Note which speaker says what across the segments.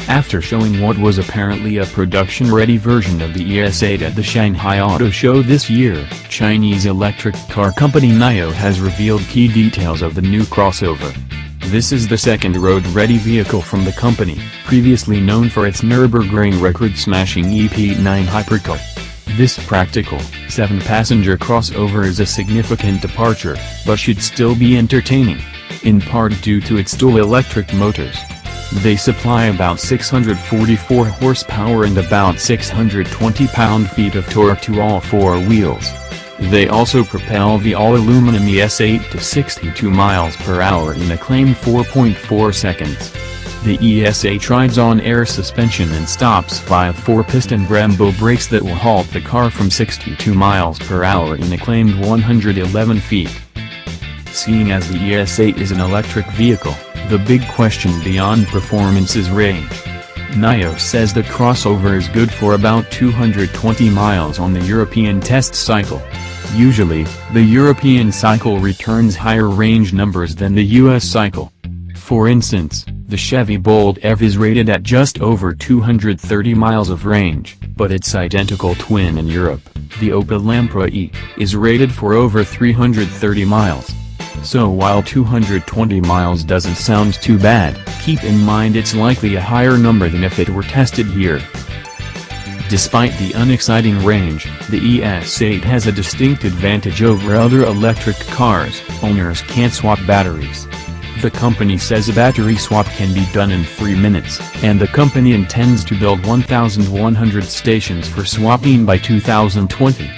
Speaker 1: After showing what was apparently a production-ready version of the ES8 at the Shanghai Auto Show this year, Chinese electric car company NIO has revealed key details of the new crossover. This is the second road-ready vehicle from the company, previously known for its Nürburgring record-smashing EP9 hypercar. This practical, 7-passenger crossover is a significant departure, but should still be entertaining, in part due to its dual electric motors. They supply about 644 horsepower and about 620 pound-feet of torque to all four wheels. They also propel the all-aluminum ES8 to 62 miles per hour in a claimed 4.4 seconds. The ES8 rides on air suspension and stops via 4-piston Brembo brakes that will halt the car from 62 miles per hour in a claimed 111 feet. Seeing as the ES8 is an electric vehicle, the big question beyond performance is range. NIO says the crossover is good for about 220 miles on the European test cycle. Usually, the European cycle returns higher range numbers than the US cycle. For instance, the Chevy Bolt EV is rated at just over 230 miles of range, but its identical twin in Europe, the Opel Ampera E, is rated for over 330 miles. So while 220 miles doesn't sound too bad, keep in mind it's likely a higher number than if it were tested here. Despite the unexciting range, the ES8 has a distinct advantage over other electric cars: owners can't swap batteries. The company says a battery swap can be done in 3 minutes, and the company intends to build 1,100 stations for swapping by 2020.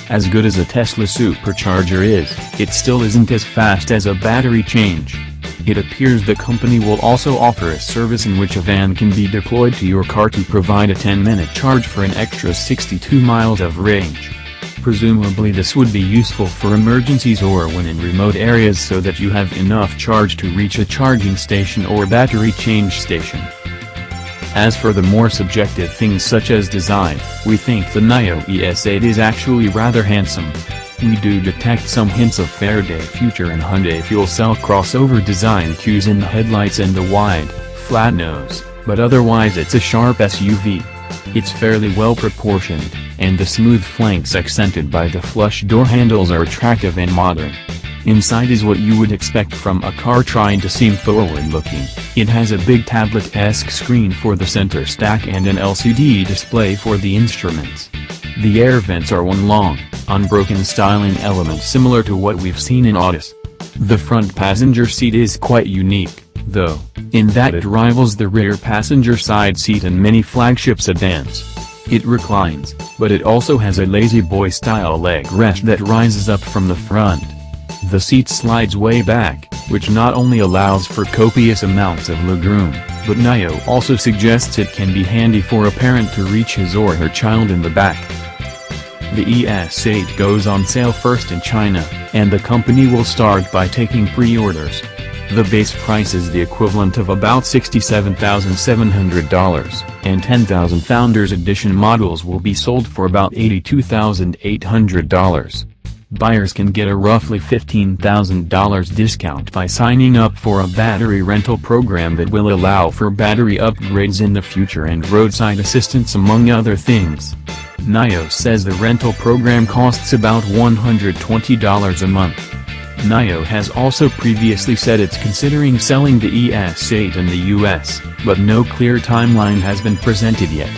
Speaker 1: As good as a Tesla supercharger is, it still isn't as fast as a battery change. It appears the company will also offer a service in which a van can be deployed to your car to provide a 10-minute charge for an extra 62 miles of range. Presumably this would be useful for emergencies or when in remote areas so that you have enough charge to reach a charging station or battery change station. As for the more subjective things such as design, we think the NIO ES8 is actually rather handsome. We do detect some hints of Faraday Future and Hyundai fuel cell crossover design cues in the headlights and the wide, flat nose, but otherwise it's a sharp SUV. It's fairly well proportioned, and the smooth flanks accented by the flush door handles are attractive and modern. Inside is what you would expect from a car trying to seem forward-looking. It has a big tablet-esque screen for the center stack and an LCD display for the instruments. The air vents are one long, unbroken styling element similar to what we've seen in Autos. The front passenger seat is quite unique, though, in that it rivals the rear passenger side seat in many flagship sedans. It reclines, but it also has a lazy-boy-style leg rest that rises up from the front. The seat slides way back, which not only allows for copious amounts of legroom, but NIO also suggests it can be handy for a parent to reach his or her child in the back. The ES8 goes on sale first in China, and the company will start by taking pre-orders. The base price is the equivalent of about $67,700, and 10,000 Founders Edition models will be sold for about $82,800. Buyers can get a roughly $15,000 discount by signing up for a battery rental program that will allow for battery upgrades in the future and roadside assistance among other things. NIO says the rental program costs about $120 a month. NIO has also previously said it's considering selling the ES8 in the US, but no clear timeline has been presented yet.